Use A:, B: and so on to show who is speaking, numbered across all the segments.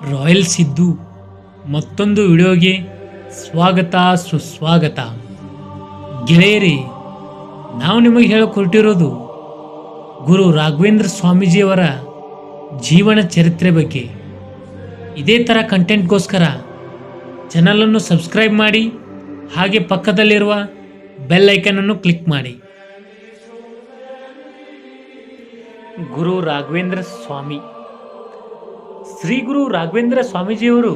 A: Royal Siddu ಮತ್ತೊಂದು ವಿಡಿಯೋಗೆ ಸ್ವಾಗತ ಸುಸ್ವಾಗತ. ಗೆಳೆಯರೇ, ನಾವು ನಿಮಗೆ ಹೇಳಕ್ಕೆ ಹೊರಟಿರೋದು ಗುರು ರಾಘವೇಂದ್ರ ಸ್ವಾಮೀಜಿಯವರ ಜೀವನ ಚರಿತ್ರೆ ಬಗ್ಗೆ. ಇದೇ ಥರ ಕಂಟೆಂಟ್ಗೋಸ್ಕರ ಚಾನಲನ್ನು ಸಬ್ಸ್ಕ್ರೈಬ್ ಮಾಡಿ, ಹಾಗೆ ಪಕ್ಕದಲ್ಲಿರುವ ಬೆಲ್ ಐಕನನ್ನು ಕ್ಲಿಕ್ ಮಾಡಿ. ಗುರು ರಾಘವೇಂದ್ರ ಸ್ವಾಮಿ ಶ್ರೀ ಗುರು ರಾಘವೇಂದ್ರ ಸ್ವಾಮೀಜಿಯವರು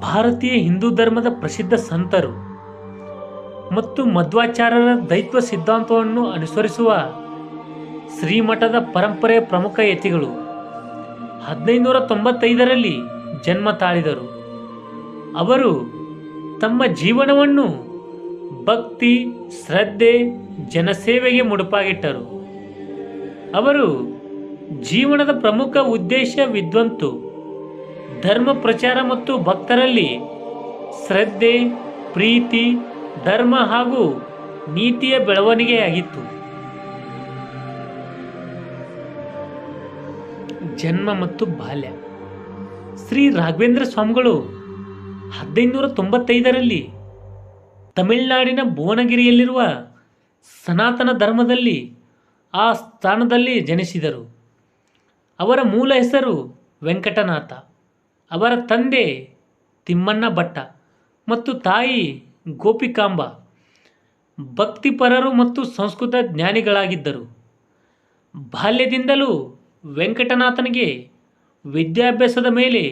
A: ಭಾರತೀಯ ಹಿಂದೂ ಧರ್ಮದ ಪ್ರಸಿದ್ಧ ಸಂತರು ಮತ್ತು ಮಧ್ವಾಚಾರ್ಯರ ದೈತ್ವ ಸಿದ್ಧಾಂತವನ್ನು ಅನುಸರಿಸುವ ಶ್ರೀಮಠದ ಪರಂಪರೆಯ ಪ್ರಮುಖ ಯತಿಗಳು. 1595ರಲ್ಲಿ ಜನ್ಮ ತಾಳಿದರು. ಅವರು ತಮ್ಮ ಜೀವನವನ್ನು ಭಕ್ತಿ, ಶ್ರದ್ಧೆ, ಜನಸೇವೆಗೆ ಮುಡುಪಾಗಿಟ್ಟರು. ಅವರು ಜೀವನದ ಪ್ರಮುಖ ಉದ್ದೇಶ ವಿದ್ವಂತು, ಧರ್ಮ ಪ್ರಚಾರ ಮತ್ತು ಭಕ್ತರಲ್ಲಿ ಶ್ರದ್ಧೆ, ಪ್ರೀತಿ, ಧರ್ಮ ಹಾಗೂ ನೀತಿಯ ಬೆಳವಣಿಗೆಯಾಗಿತ್ತು. ಜನ್ಮ ಮತ್ತು ಬಾಲ್ಯ. ಶ್ರೀ ರಾಘವೇಂದ್ರ ಸ್ವಾಮಿಗಳು 1595ರಲ್ಲಿ ತಮಿಳುನಾಡಿನ ಭುವನಗಿರಿಯಲ್ಲಿರುವ ಸನಾತನ ಧರ್ಮದಲ್ಲಿ ಆ ಸ್ಥಾನದಲ್ಲಿ ಜನಿಸಿದರು. ಅವರ ಮೂಲ ಹೆಸರು ವೆಂಕಟನಾಥ. ಅವರ ತಂದೆ ತಿಮ್ಮಣ್ಣ ಭಟ್ಟ ಮತ್ತು ತಾಯಿ ಗೋಪಿಕಾಂಬ ಭಕ್ತಿಪರರು ಮತ್ತು ಸಂಸ್ಕೃತ ಜ್ಞಾನಿಗಳಾಗಿದ್ದರು. ಬಾಲ್ಯದಿಂದಲೂ ವೆಂಕಟನಾಥನಿಗೆ ವಿದ್ಯಾಭ್ಯಾಸದ ಮೇಲೆ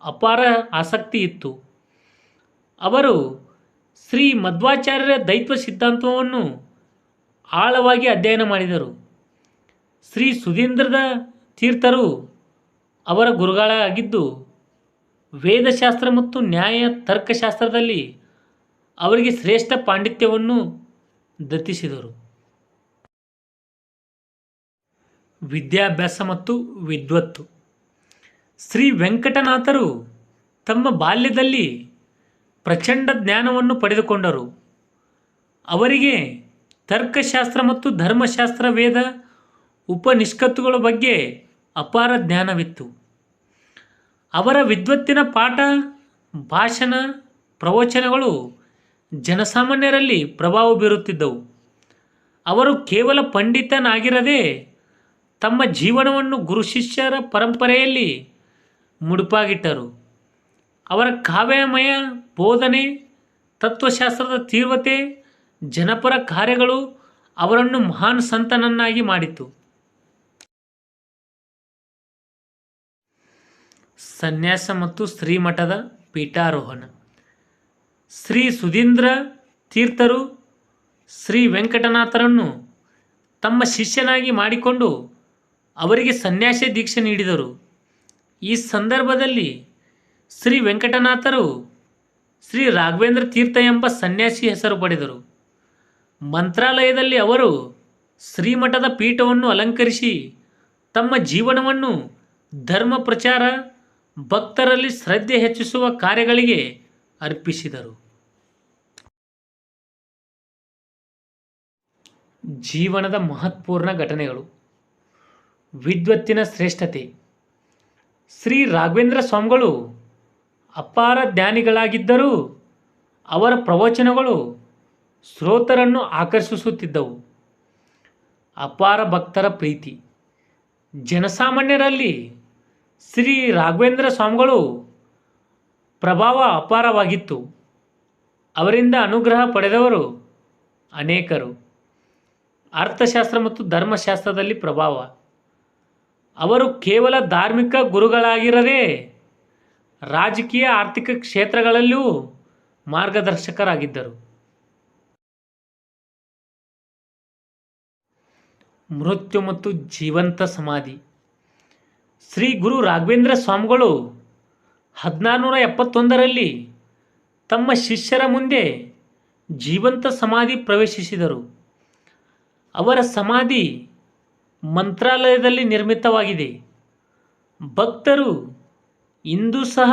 A: ಅಪಾರ ಆಸಕ್ತಿ ಇತ್ತು. ಅವರು ಶ್ರೀ ಮಧ್ವಾಚಾರ್ಯರ ದೈತ್ವ ಸಿದ್ಧಾಂತವನ್ನು ಆಳವಾಗಿ ಅಧ್ಯಯನ ಮಾಡಿದರು. ಶ್ರೀ ಸುಧೀಂದ್ರದ ತೀರ್ಥರು ಅವರ ಗುರುಗಳಾಗಿದ್ದು, ವೇದಶಾಸ್ತ್ರ ಮತ್ತು ನ್ಯಾಯ ತರ್ಕಶಾಸ್ತ್ರದಲ್ಲಿ ಅವರಿಗೆ ಶ್ರೇಷ್ಠ ಪಾಂಡಿತ್ಯವನ್ನು ದತ್ತಿಸಿದರು. ವಿದ್ಯಾಭ್ಯಾಸ ಮತ್ತು ವಿದ್ವತ್ತು. ಶ್ರೀ ವೆಂಕಟನಾಥರು ತಮ್ಮ ಬಾಲ್ಯದಲ್ಲಿ ಪ್ರಚಂಡ ಜ್ಞಾನವನ್ನು ಪಡೆದುಕೊಂಡರು. ಅವರಿಗೆ ತರ್ಕಶಾಸ್ತ್ರ ಮತ್ತು ಧರ್ಮಶಾಸ್ತ್ರ, ವೇದ, ಉಪನಿಷತ್ತುಗಳ ಬಗ್ಗೆ ಅಪಾರ ಜ್ಞಾನವಿತ್ತು. ಅವರ ವಿದ್ವತ್ತಿನ ಪಾಠ, ಭಾಷಣ, ಪ್ರವಚನಗಳು ಜನಸಾಮಾನ್ಯರಲ್ಲಿ ಪ್ರಭಾವ ಬೀರುತ್ತಿದ್ದವು. ಅವರು ಕೇವಲ ಪಂಡಿತನಾಗಿರದೆ ತಮ್ಮ ಜೀವನವನ್ನು ಗುರು ಶಿಷ್ಯರ ಪರಂಪರೆಯಲ್ಲಿ ಮುಡುಪಾಗಿಟ್ಟರು. ಅವರ ಕಾವ್ಯಮಯ ಬೋಧನೆ, ತತ್ವಶಾಸ್ತ್ರದ ತೀವ್ರತೆ, ಜನಪರ ಕಾರ್ಯಗಳು ಅವರನ್ನು ಮಹಾನ್ ಸಂತನನ್ನಾಗಿ ಮಾಡಿತು. ಸನ್ಯಾಸ ಮತ್ತು ಶ್ರೀಮಠದ ಪೀಠಾರೋಹಣ. ಶ್ರೀ ಸುಧೀಂದ್ರ ತೀರ್ಥರು ಶ್ರೀ ವೆಂಕಟನಾಥರನ್ನು ತಮ್ಮ ಶಿಷ್ಯನಾಗಿ ಮಾಡಿಕೊಂಡು ಅವರಿಗೆ ಸನ್ಯಾಸ ದೀಕ್ಷೆ ನೀಡಿದರು. ಈ ಸಂದರ್ಭದಲ್ಲಿ ಶ್ರೀ ವೆಂಕಟನಾಥರು ಶ್ರೀ ರಾಘವೇಂದ್ರ ತೀರ್ಥ ಎಂಬ ಸನ್ಯಾಸಿ ಹೆಸರು ಪಡೆದರು. ಮಂತ್ರಾಲಯದಲ್ಲಿ ಅವರು ಶ್ರೀಮಠದ ಪೀಠವನ್ನು ಅಲಂಕರಿಸಿ ತಮ್ಮ ಜೀವನವನ್ನು ಧರ್ಮ ಪ್ರಚಾರ, ಭಕ್ತರಲ್ಲಿ ಶ್ರದ್ಧೆ ಹೆಚ್ಚಿಸುವ ಕಾರ್ಯಗಳಿಗೆ ಅರ್ಪಿಸಿದರು. ಜೀವನದ ಮಹತ್ವಪೂರ್ಣ ಘಟನೆಗಳು. ವಿದ್ವತ್ತಿನ ಶ್ರೇಷ್ಠತೆ. ಶ್ರೀ ರಾಘವೇಂದ್ರ ಸ್ವಾಮಿಗಳು ಅಪಾರ ಜ್ಞಾನಿಗಳಾಗಿದ್ದರೂ ಅವರ ಪ್ರವಚನಗಳು ಶ್ರೋತರನ್ನು ಆಕರ್ಷಿಸುತ್ತಿದ್ದವು. ಅಪಾರ ಭಕ್ತರ ಪ್ರೀತಿ. ಜನಸಾಮಾನ್ಯರಲ್ಲಿ ಶ್ರೀ ರಾಘವೇಂದ್ರ ಸ್ವಾಮಿಗಳು ಪ್ರಭಾವ ಅಪಾರವಾಗಿತ್ತು. ಅವರಿಂದ ಅನುಗ್ರಹ ಪಡೆದವರು ಅನೇಕರು. ಅರ್ಥಶಾಸ್ತ್ರ ಮತ್ತು ಧರ್ಮಶಾಸ್ತ್ರದಲ್ಲಿ ಪ್ರಭಾವ. ಅವರು ಕೇವಲ ಧಾರ್ಮಿಕ ಗುರುಗಳಾಗಿರದೆ ರಾಜಕೀಯ, ಆರ್ಥಿಕ ಕ್ಷೇತ್ರಗಳಲ್ಲೂ ಮಾರ್ಗದರ್ಶಕರಾಗಿದ್ದರು. ಮೃತ್ಯು ಮತ್ತು ಜೀವಂತ ಸಮಾಧಿ. ಶ್ರೀ ಗುರು ರಾಘವೇಂದ್ರ ಸ್ವಾಮಿಗಳು 1671ರಲ್ಲಿ ತಮ್ಮ ಶಿಷ್ಯರ ಮುಂದೆ ಜೀವಂತ ಸಮಾಧಿ ಪ್ರವೇಶಿಸಿದರು. ಅವರ ಸಮಾಧಿ ಮಂತ್ರಾಲಯದಲ್ಲಿ ನಿರ್ಮಿತವಾಗಿದೆ. ಭಕ್ತರು ಇಂದು ಸಹ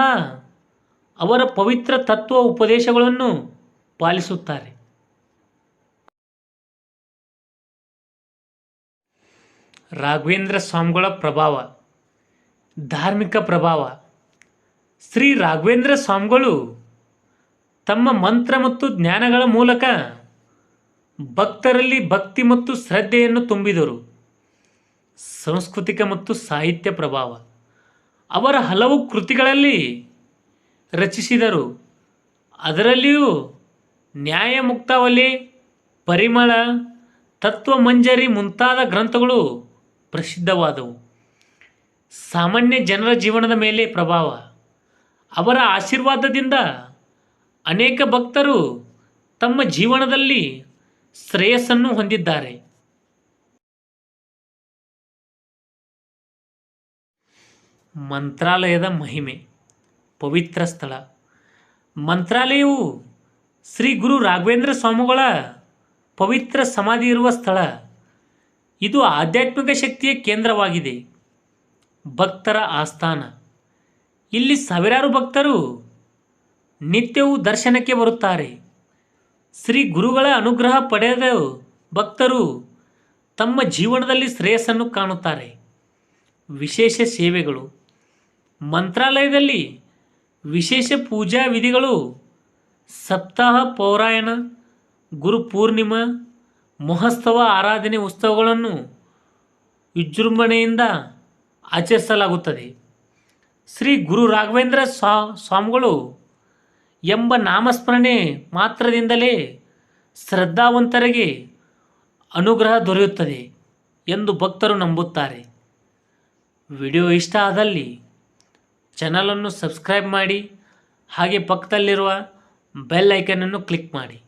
A: ಅವರ ಪವಿತ್ರ ತತ್ವ ಉಪದೇಶಗಳನ್ನು ಪಾಲಿಸುತ್ತಾರೆ. ರಾಘವೇಂದ್ರ ಸ್ವಾಮಿಗಳ ಪ್ರಭಾವ. ಧಾರ್ಮಿಕ ಪ್ರಭಾವ. ಶ್ರೀ ರಾಘವೇಂದ್ರ ಸ್ವಾಮಿಗಳು ತಮ್ಮ ಮಂತ್ರ ಮತ್ತು ಜ್ಞಾನಗಳ ಮೂಲಕ ಭಕ್ತರಲ್ಲಿ ಭಕ್ತಿ ಮತ್ತು ಶ್ರದ್ಧೆಯನ್ನು ತುಂಬಿದರು. ಸಾಂಸ್ಕೃತಿಕ ಮತ್ತು ಸಾಹಿತ್ಯ ಪ್ರಭಾವ. ಅವರ ಹಲವು ಕೃತಿಗಳಲ್ಲಿ ರಚಿಸಿದರು. ಅದರಲ್ಲಿಯೂ ನ್ಯಾಯಮುಕ್ತಾವಲಿ, ಪರಿಮಳ, ತತ್ವಮಂಜರಿ ಮುಂತಾದ ಗ್ರಂಥಗಳು ಪ್ರಸಿದ್ಧವಾದವು. ಸಾಮಾನ್ಯ ಜನರ ಜೀವನದ ಮೇಲೆ ಪ್ರಭಾವ. ಅವರ ಆಶೀರ್ವಾದದಿಂದ ಅನೇಕ ಭಕ್ತರು ತಮ್ಮ ಜೀವನದಲ್ಲಿ ಶ್ರೇಯಸ್ಸನ್ನು ಹೊಂದಿದ್ದಾರೆ. ಮಂತ್ರಾಲಯದ ಮಹಿಮೆ. ಪವಿತ್ರ ಸ್ಥಳ. ಮಂತ್ರಾಲಯವು ಶ್ರೀ ಗುರು ರಾಘವೇಂದ್ರ ಸ್ವಾಮಿಗಳ ಪವಿತ್ರ ಸಮಾಧಿ ಇರುವ ಸ್ಥಳ. ಇದು ಆಧ್ಯಾತ್ಮಿಕ ಶಕ್ತಿಯ ಕೇಂದ್ರವಾಗಿದೆ. ಭಕ್ತರ ಆಸ್ಥಾನ. ಇಲ್ಲಿ ಸಾವಿರಾರು ಭಕ್ತರು ನಿತ್ಯವೂ ದರ್ಶನಕ್ಕೆ ಬರುತ್ತಾರೆ. ಶ್ರೀ ಗುರುಗಳ ಅನುಗ್ರಹ ಪಡೆದ ಭಕ್ತರು ತಮ್ಮ ಜೀವನದಲ್ಲಿ ಶ್ರೇಯಸ್ಸನ್ನು ಕಾಣುತ್ತಾರೆ. ವಿಶೇಷ ಸೇವೆಗಳು. ಮಂತ್ರಾಲಯದಲ್ಲಿ ವಿಶೇಷ ಪೂಜಾ ವಿಧಿಗಳು, ಸಪ್ತಾಹ ಪೌರಾಯಣ, ಗುರುಪೂರ್ಣಿಮಾ, ಮಹೋತ್ಸವ, ಆರಾಧನೆ, ಉತ್ಸವಗಳನ್ನು ವಿಜೃಂಭಣೆಯಿಂದ ಆಚರಿಸಲಾಗುತ್ತದೆ. ಶ್ರೀ ಗುರು ರಾಘವೇಂದ್ರ ಸ್ವಾಮಿಗಳು ಎಂಬ ನಾಮಸ್ಮರಣೆ ಮಾತ್ರದಿಂದಲೇ ಶ್ರದ್ಧಾವಂತರಿಗೆ ಅನುಗ್ರಹ ದೊರೆಯುತ್ತದೆ ಎಂದು ಭಕ್ತರು ನಂಬುತ್ತಾರೆ. ವಿಡಿಯೋ ಇಷ್ಟ ಆದಲ್ಲಿ ಚಾನಲನ್ನು ಸಬ್ಸ್ಕ್ರೈಬ್ ಮಾಡಿ, ಹಾಗೆ ಪಕ್ಕದಲ್ಲಿರುವ ಬೆಲ್ ಐಕನನ್ನು ಕ್ಲಿಕ್ ಮಾಡಿ.